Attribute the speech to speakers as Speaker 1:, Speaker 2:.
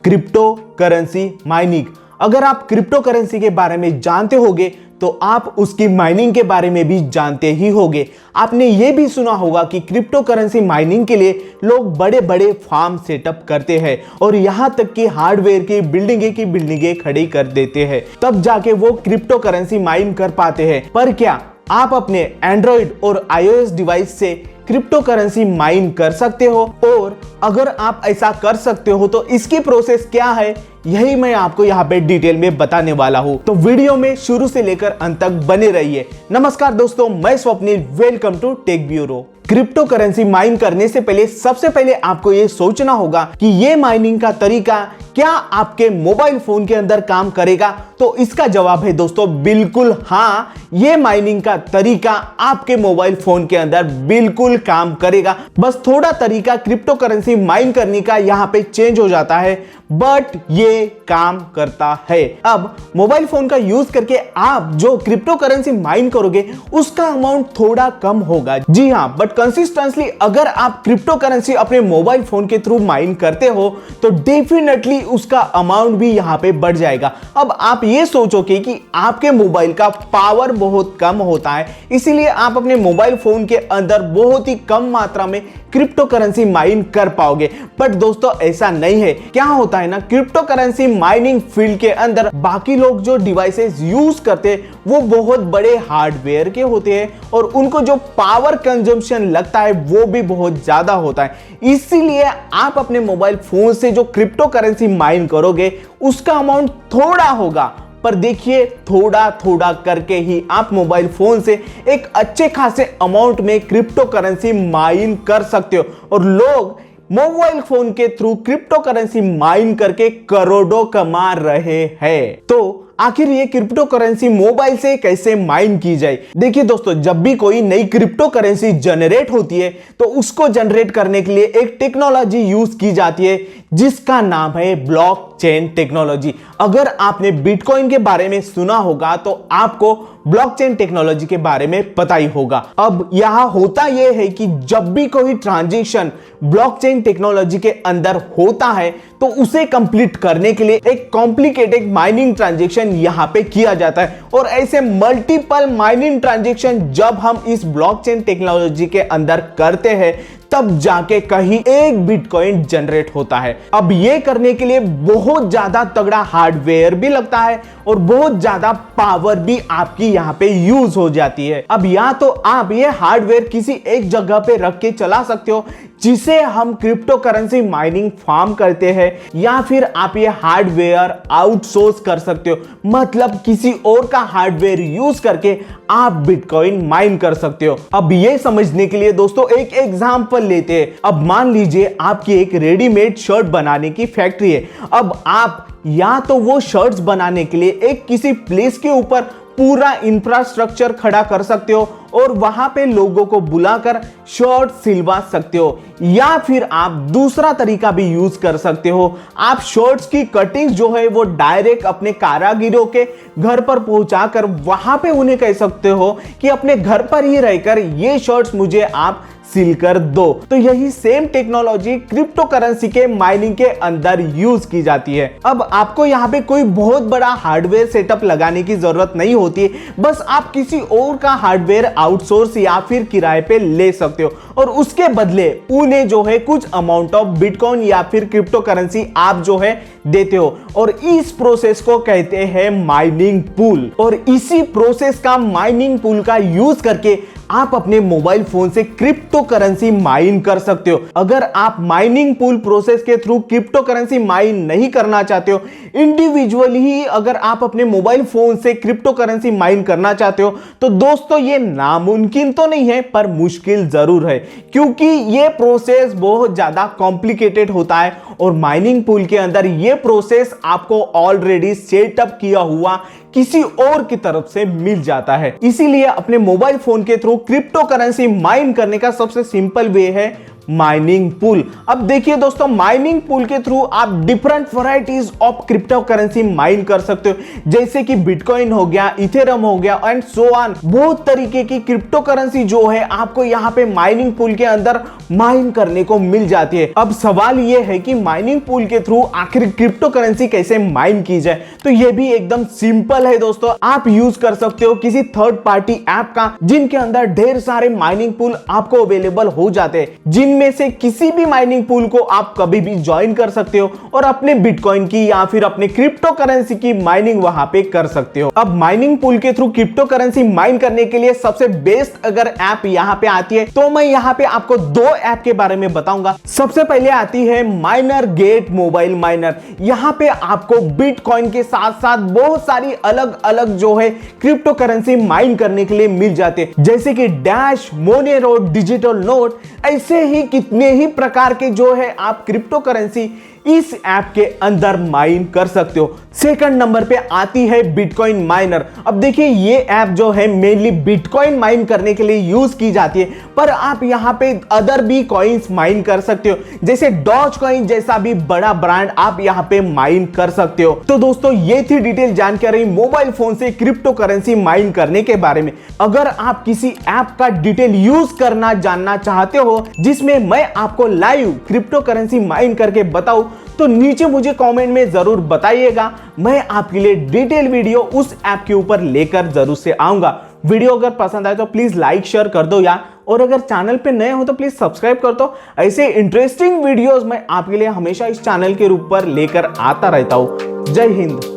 Speaker 1: Crypto currency mining. अगर आप crypto currency के बारे में जानते होगे तो आप उसकी माइनिंग के बारे में भी जानते ही होगे। आपने ये भी सुना होगा कि क्रिप्टो करेंसी माइनिंग के लिए लोग बड़े बड़े फार्म सेटअप करते हैं और यहां तक कि हार्डवेयर की बिल्डिंगें खड़ी कर देते हैं, तब जाके वो क्रिप्टो करेंसी माइन कर पाते हैं। पर क्या आप अपने एंड्रॉइड और आईओएस डिवाइस से क्रिप्टो करेंसी माइन कर सकते हो? और अगर आप ऐसा कर सकते हो तो इसकी प्रोसेस क्या है, यही मैं आपको यहाँ पे डिटेल में बताने वाला हूँ। तो वीडियो में शुरू से लेकर अंत तक बने रहिए। नमस्कार दोस्तों, मैं Swapnil, welcome to tech bureau. Crypto currency mine करने से पहले सबसे पहले आपको ये सोचना होगा कि ये माइनिंग का तरीका क्या आपके मोबाइल फोन के अंदर काम करेगा? तो इसका जवाब है दोस्तों बिल्कुल हाँ, ये माइनिंग का तरीका आपके मोबाइल फोन के अंदर बिल्कुल काम करेगा। बस थोड़ा तरीका क्रिप्टो करेंसी माइन करने का यहाँ पे चेंज हो जाता है, बट ये काम करता है। अब मोबाइल फोन का यूज करके आप जो क्रिप्टो करेंसी माइन करोगे उसका अमाउंट थोड़ा कम होगा, जी हाँ, बट कंसिस्टेंटली अगर आप क्रिप्टो करेंसी अपने मोबाइल फोन के थ्रू माइन करते हो तो डेफिनेटली उसका अमाउंट भी यहाँ पे बढ़ जाएगा। अब आप ये सोचोगे कि आपके मोबाइल का पावर बहुत कम होता है, इसीलिए आप अपने मोबाइल फोन के अंदर बहुत ही कम मात्रा में क्रिप्टो करेंसी माइन कर पाओगे। बट दोस्तों ऐसा नहीं है। क्या होता है ना, क्रिप्टो करेंसी माइनिंग फील्ड के अंदर बाकी लोग जो डिवाइसेस यूज करते हैं वो बहुत बड़े हार्डवेयर के होते हैं और उनको जो पावर कंजम्पशन लगता है वो भी बहुत ज्यादा होता है। इसीलिए आप अपने मोबाइल फोन से जो क्रिप्टो करेंसी माइन करोगे उसका अमाउंट थोड़ा होगा, पर देखिए थोड़ा थोड़ा करके ही आप मोबाइल फोन से एक अच्छे खासे अमाउंट में क्रिप्टो करेंसी माइन कर सकते हो और लोग मोबाइल फोन के थ्रू क्रिप्टो करेंसी माइन करके करोड़ों कमा रहे हैं। तो आखिर ये क्रिप्टो करेंसी मोबाइल से कैसे माइन की जाए? देखिए दोस्तों, जब भी कोई नई क्रिप्टो करेंसी जनरेट होती है तो उसको जनरेट करने के लिए एक टेक्नोलॉजी यूज की जाती है जिसका नाम है ब्लॉकचेन टेक्नोलॉजी। अगर आपने बिटकॉइन के बारे में सुना होगा तो आपको ब्लॉकचेन टेक्नोलॉजी के बारे में पता ही होगा। अब यहां होता यह है कि जब भी कोई ट्रांजैक्शन ब्लॉकचेन टेक्नोलॉजी के अंदर होता है तो उसे कंप्लीट करने के लिए एक कॉम्प्लिकेटेड माइनिंग ट्रांजैक्शन यहां पे किया जाता है और ऐसे मल्टीपल माइनिंग ट्रांजैक्शन जब हम इस ब्लॉकचेन टेक्नोलॉजी के अंदर करते हैं तब जाके कहीं एक बिटकॉइन जनरेट होता है। अब ये करने के लिए बहुत ज्यादा तगड़ा हार्डवेयर भी लगता है और बहुत ज्यादा पावर भी आपकी यहाँ पे यूज हो जाती है। अब या तो आप ये हार्डवेयर किसी एक जगह पे रख के चला सकते हो जिसे हम क्रिप्टो करेंसी माइनिंग फार्म करते हैं, या फिर आप ये हार्डवेयर आउटसोर्स कर सकते हो, मतलब किसी और का हार्डवेयर यूज करके आप बिटकॉइन माइन कर सकते हो। अब ये समझने के लिए दोस्तों एक एग्जांपल लेते हैं। अब मान लीजिए आपकी एक रेडीमेड शर्ट बनाने की फैक्ट्री है। अब आप या तो वो शर्ट्स बनाने के लिए एक किसी प्लेस के ऊपर पूरा इंफ्रास्ट्रक्चर खड़ा कर सकते हो और वहां पे लोगों को बुलाकर शर्ट सिलवा सकते हो, या फिर आप दूसरा तरीका भी यूज कर सकते हो। आप शर्ट्स की कटिंग जो है वो डायरेक्ट अपने कारागिरों के घर पर पहुंचाकर वहां पे उन्हें कह सकते हो कि अपने घर पर ही रहकर ये शर्ट्स मुझे आप सिल कर दो। तो यही सेम टेक्नोलॉजी क्रिप्टो करेंसी के माइनिंग के अंदर यूज की जाती है। अब आपको यहाँ पे कोई बहुत बड़ा हार्डवेयर सेटअप लगाने की जरूरत नहीं होती है, बस आप किसी और का हार्डवेयर आउटसोर्स या फिर किराए पे ले सकते हो और उसके बदले उन्हें जो है कुछ अमाउंट ऑफ बिटकॉइन या फिर क्रिप्टो करेंसी आप जो है देते हो और इस प्रोसेस को कहते हैं माइनिंग पूल। और इसी प्रोसेस का माइनिंग पूल का यूज करके आप अपने मोबाइल फोन से क्रिप्टो करेंसी माइन कर सकते हो। अगर आप माइनिंग पूल प्रोसेस के थ्रू क्रिप्टो करेंसी माइन नहीं करना चाहते हो, इंडिविजुअली ही अगर आप अपने मोबाइल फोन से क्रिप्टो करेंसी माइन करना चाहते हो, तो दोस्तों ये नामुमकिन तो नहीं है पर मुश्किल जरूर है, क्योंकि ये प्रोसेस बहुत ज्यादा कॉम्प्लिकेटेड होता है और माइनिंग पूल के अंदर ये प्रोसेस आपको ऑलरेडी सेटअप किया हुआ किसी और की तरफ से मिल जाता है। इसीलिए अपने मोबाइल फोन के थ्रू क्रिप्टो करेंसी माइन करने का सबसे सिंपल वे है माइनिंग पूल। अब देखिए दोस्तों, माइनिंग पूल के थ्रू आप different varieties of crypto currency mine कर सकते हो, जैसे कि बिटकॉइन हो गया, इथेरियम हो गया एंड सो ऑन। बहुत तरीके की क्रिप्टो करेंसी जो है आपको यहाँ पे माइनिंग पूल के अंदर माइन करने को मिल जाती है। अब सवाल यह है कि माइनिंग पूल के थ्रू आखिर क्रिप्टो करेंसी कैसे माइन की जाए, तो यह भी एकदम सिंपल है दोस्तों। आप यूज कर सकते हो किसी थर्ड पार्टी ऐप का, जिनके अंदर ढेर सारे माइनिंग पूल आपको अवेलेबल हो जाते हैं, जिनमें से किसी भी माइनिंग पूल को आप कभी भी ज्वाइन कर सकते हो और अपने बिटकॉइन की या फिर अपने क्रिप्टो करेंसी की माइनिंग वहां पे कर सकते हो। अब माइनिंग पूल के थ्रू क्रिप्टो करेंसी माइन करने के लिए सबसे बेस्ट अगर ऐप यहाँ पे आती है, तो मैं यहाँ पे आपको दो ऐप के बारे में बताऊंगा। सबसे पहले आती है माइनर गेट मोबाइल माइनर। यहाँ पे आपको बिटकॉइन के साथ साथ बहुत सारी अलग अलग जो है क्रिप्टो करेंसी माइन करने के लिए मिल जाते हैं, जैसे कि डैश, मोनेरो, डिजिटल नोट, ऐसे ही कितने ही प्रकार के जो है आप क्रिप्टो करेंसी इस ऐप के अंदर माइन कर सकते हो। सेकंड नंबर पे आती है बिटकॉइन माइनर। अब देखिए, ये ऐप जो है मेनली बिटकॉइन माइन करने के लिए यूज की जाती है, पर आप यहाँ पे अदर भी कॉइन्स माइन कर सकते हो, जैसे डॉज कॉइन जैसा भी बड़ा ब्रांड आप यहाँ पे माइन कर सकते हो। तो दोस्तों, ये थी डिटेल जानकारी मोबाइल फोन से क्रिप्टो करेंसी माइन करने के बारे में। अगर आप किसी ऐप का डिटेल यूज करना जानना चाहते हो, जिसमें मैं आपको लाइव क्रिप्टो करेंसी माइन करके बताऊं, तो नीचे मुझे कमेंट में जरूर बताइएगा। मैं आपके लिए डिटेल वीडियो उस ऐप के ऊपर लेकर जरूर से आऊंगा। वीडियो अगर पसंद आए तो प्लीज लाइक शेयर कर दो यार, और अगर चैनल पे नए हो तो प्लीज सब्सक्राइब कर दो। ऐसे इंटरेस्टिंग वीडियोस मैं आपके लिए हमेशा इस चैनल के ऊपर लेकर आता रहता हूं। जय हिंद।